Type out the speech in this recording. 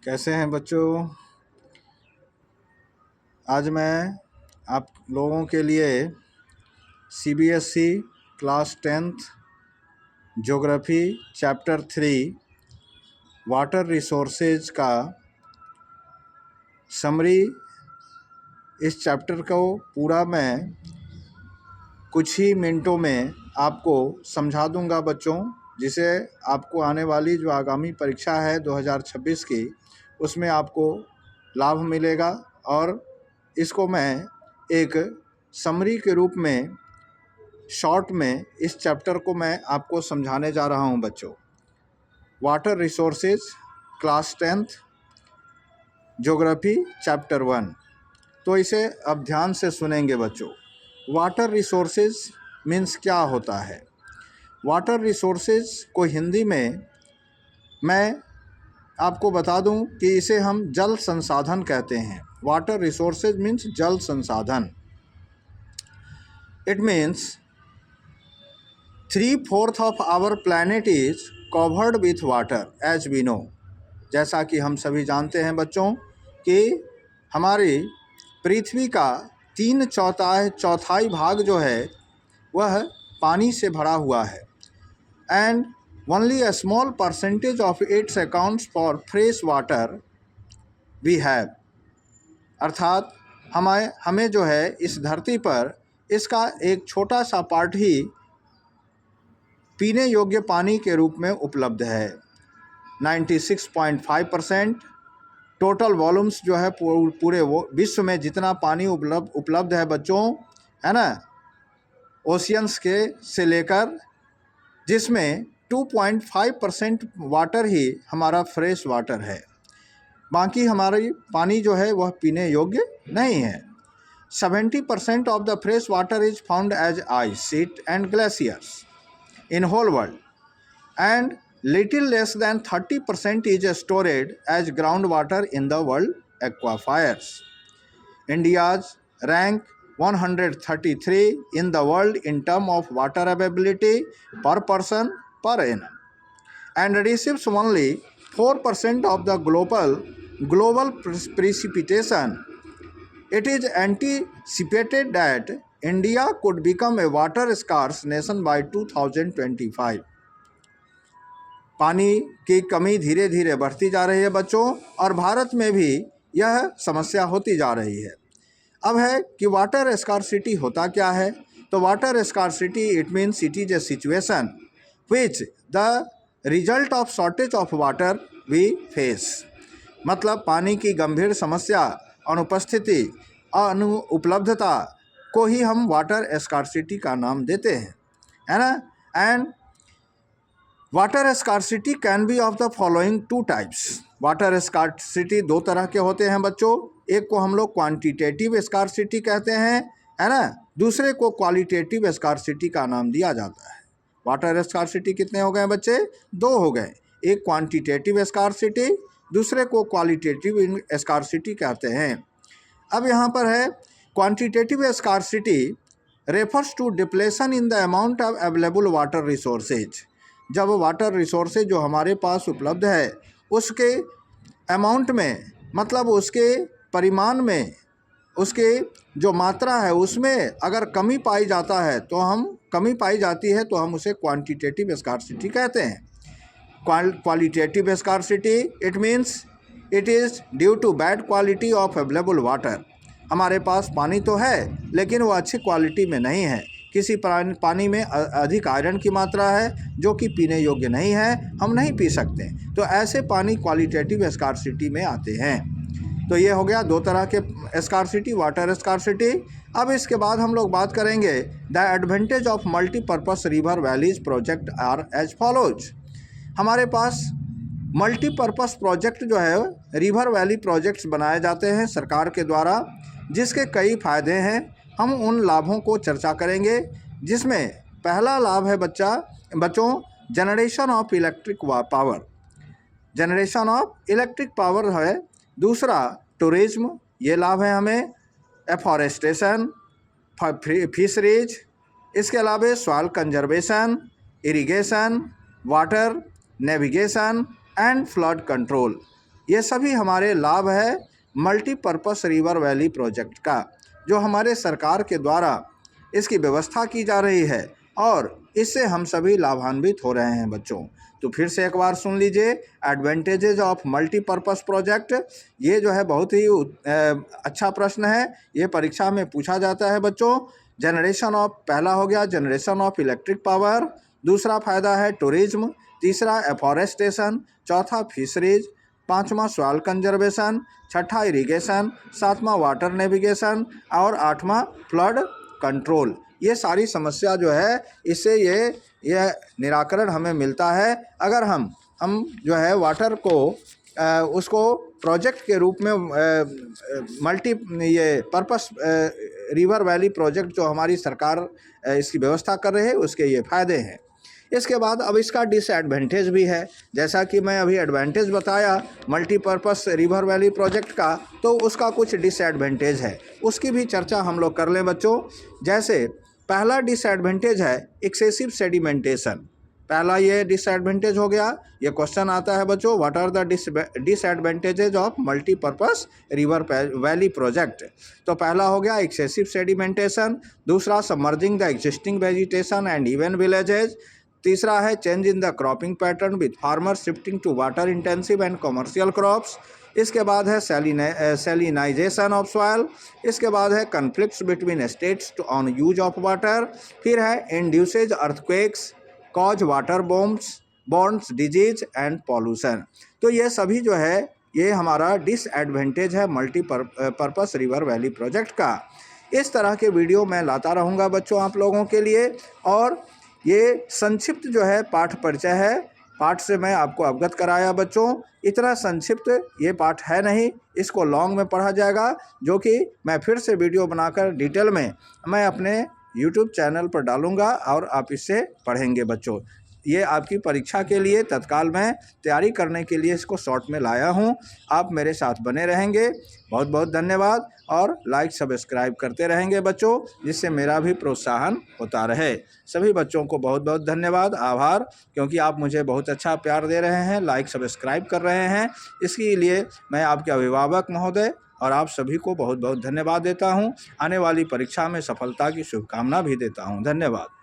कैसे हैं बच्चों। आज मैं आप लोगों के लिए CBSE class 10th geography chapter 3 water resources का समरी, इस चैप्टर को पूरा मैं कुछ ही मिनटों में आपको समझा दूंगा बच्चों, जिसे आपको आने वाली जो आगामी परीक्षा है 2026 की, उसमें आपको लाभ मिलेगा। और इसको मैं एक समरी के रूप में शॉर्ट में इस चैप्टर को मैं आपको समझाने जा रहा हूं बच्चों। Water resources class 10th geography chapter 1। तो इसे अब ध्यान से सुनेंगे बच्चों। वाटर रिसोर्सेज मीन्स क्या होता है। वाटर रिसोर्सेज को हिंदी में मैं आपको बता दूं कि इसे हम जल संसाधन कहते हैं। वाटर रिसोर्सेज मीन्स जल संसाधन। It means 3/4 of our planet is covered with water as we know। जैसा कि हम सभी जानते हैं बच्चों कि हमारी पृथ्वी का 3/4 भाग जो है वह पानी से भरा हुआ है। And only a small percentage of its accounts for fresh water we have. अर्थात हमें जो है इस धरती पर इसका एक छोटा सा पार्ट ही पीने योग्य पानी के रूप में उपलब्ध है। 96.5% टोटल वॉल्यूम्स जो है पूरे वो विश्व में जितना पानी उपलब्ध है बच्चों, है ना, ओशियंस के से लेकर, जिसमें 2.5% वाटर ही हमारा फ्रेश वाटर है। बाकी हमारी पानी जो है वह पीने योग्य नहीं है। 70% of the fresh water is found as ice sheet and glaciers in whole world, and little less than 30% is stored as groundwater in the world aquifers. India's rank 133 in the world in terms of water availability per person per annum, and receives only 4% of the global precipitation. It is anticipated that India could become a water scarce nation by 2025। पानी की कमी धीरे धीरे बढ़ती जा रही है बच्चों, और भारत में भी यह समस्या होती जा रही है। अब है कि वाटर स्कार्सिटी होता क्या है। तो water scarcity it means it is a situation which the result of shortage of water we face. मतलब पानी की गंभीर समस्या, अनुपस्थिति, अनुपलब्धता को ही हम वाटर स्कार्सिटी का नाम देते हैं, है ना। And water scarcity can be of the following 2 types. Water scarcity 2 तरह के होते हैं बच्चों। एक को हम लोग क्वांटिटेटिव स्कार्सिटी कहते हैं, है ना। दूसरे को क्वालिटेटिव स्कार्सिटी का नाम दिया जाता है। वाटर स्कार्सिटी कितने हो गए बच्चे? 2 हो गए। एक क्वांटिटेटिव स्कार्सिटी, दूसरे को क्वालिटेटिव स्कार्सिटी कहते हैं। अब यहाँ पर है quantitative scarcity refers to depletion in the amount of available water resources. जब वाटर रिसोर्सेज जो हमारे पास उपलब्ध है उसके अमाउंट में, मतलब उसके परिमाण में, उसके जो मात्रा है उसमें अगर कमी पाई जाती है तो हम उसे क्वांटिटेटिव स्कार्सिटी कहते हैं। Qualitative scarcity it means it is due to bad quality of available water. हमारे पास पानी तो है लेकिन वो अच्छी क्वालिटी में नहीं है। किसी पानी में अधिक आयरन की मात्रा है जो कि पीने योग्य नहीं है, हम नहीं पी सकते। तो ऐसे पानी क्वालिटेटिव स्कार्सिटी में आते हैं। तो ये हो गया 2 तरह के स्कार्सिटी, वाटर स्कार्सिटी। अब इसके बाद हम लोग बात करेंगे the advantage of multipurpose river valleys project are as follows. हमारे पास मल्टीपर्पस प्रोजेक्ट जो है रिवर वैली प्रोजेक्ट्स बनाए जाते हैं सरकार के द्वारा, जिसके कई फ़ायदे हैं। हम उन लाभों को चर्चा करेंगे, जिसमें पहला लाभ है बच्चों generation of electric power. Generation of electric power है। दूसरा टूरिज्म, ये लाभ है हमें। एफॉरेस्टेशन, फिशरीज, इसके अलावा soil conservation, irrigation, water navigation and flood control. ये सभी हमारे लाभ है मल्टीपर्पस रिवर वैली प्रोजेक्ट का, जो हमारे सरकार के द्वारा इसकी व्यवस्था की जा रही है और इससे हम सभी लाभान्वित हो रहे हैं बच्चों। तो फिर से एक बार सुन लीजिए, एडवांटेजेज ऑफ मल्टीपर्पस प्रोजेक्ट। ये जो है बहुत ही अच्छा प्रश्न है, ये परीक्षा में पूछा जाता है बच्चों। जनरेशन ऑफ, पहला हो गया जनरेशन ऑफ इलेक्ट्रिक पावर, दूसरा फायदा है टूरिज्म, तीसरा एफॉरेस्टेशन, चौथा फिशरीज, पाँचवा सॉइल कंजर्वेशन, छठा इरिगेशन, सातवां वाटर नेविगेशन और आठवां फ्लड कंट्रोल। ये सारी समस्या जो है इससे ये निराकरण हमें मिलता है अगर हम जो है वाटर को उसको प्रोजेक्ट के रूप में ये पर्पस रिवर वैली प्रोजेक्ट जो हमारी सरकार इसकी व्यवस्था कर रही है उसके ये फ़ायदे हैं। इसके बाद अब इसका डिसएडवांटेज भी है। जैसा कि मैं अभी एडवांटेज बताया मल्टीपर्पस रिवर वैली प्रोजेक्ट का, तो उसका कुछ डिसएडवांटेज है, उसकी भी चर्चा हम लोग कर लें बच्चों। जैसे पहला डिसएडवांटेज है एक्सेसिव सेडिमेंटेशन। पहला ये डिसएडवांटेज हो गया। ये क्वेश्चन आता है बच्चों, what are the disadvantages of multipurpose river valley project. तो पहला हो गया एक्सेसिव सेडिमेंटेशन, दूसरा submerging the existing vegetation and even villages, तीसरा है change in the cropping pattern with farmer shifting to water intensive and commercial crops, इसके बाद है सैलिनाइजेशन ऑफ सॉइल, इसके बाद है conflicts between states on use of water, फिर है इंड्यूसेज अर्थक्वेक्स, कॉज वाटर बॉन्ड्स डिजीज एंड पॉल्यूशन। तो ये सभी जो है ये हमारा डिसएडवांटेज है मल्टीपर्पस रिवर वैली प्रोजेक्ट का। इस तरह के वीडियो मैं लाता रहूँगा बच्चों आप लोगों के लिए, और ये संक्षिप्त जो है पाठ परिचय है, पाठ से मैं आपको अवगत कराया बच्चों। इतना संक्षिप्त ये पाठ है नहीं, इसको लॉन्ग में पढ़ा जाएगा, जो कि मैं फिर से वीडियो बनाकर डिटेल में मैं अपने YouTube चैनल पर डालूँगा और आप इससे पढ़ेंगे बच्चों। ये आपकी परीक्षा के लिए तत्काल में तैयारी करने के लिए इसको शॉर्ट में लाया हूँ। आप मेरे साथ बने रहेंगे। बहुत बहुत धन्यवाद, और लाइक सब्सक्राइब करते रहेंगे बच्चों, जिससे मेरा भी प्रोत्साहन होता रहे। सभी बच्चों को बहुत बहुत धन्यवाद, आभार, क्योंकि आप मुझे बहुत अच्छा प्यार दे रहे हैं, लाइक सब्सक्राइब कर रहे हैं। इसके लिए मैं आपके अभिभावक महोदय और आप सभी को बहुत बहुत धन्यवाद देता हूँ। आने वाली परीक्षा में सफलता की शुभकामना भी देता हूँ। धन्यवाद।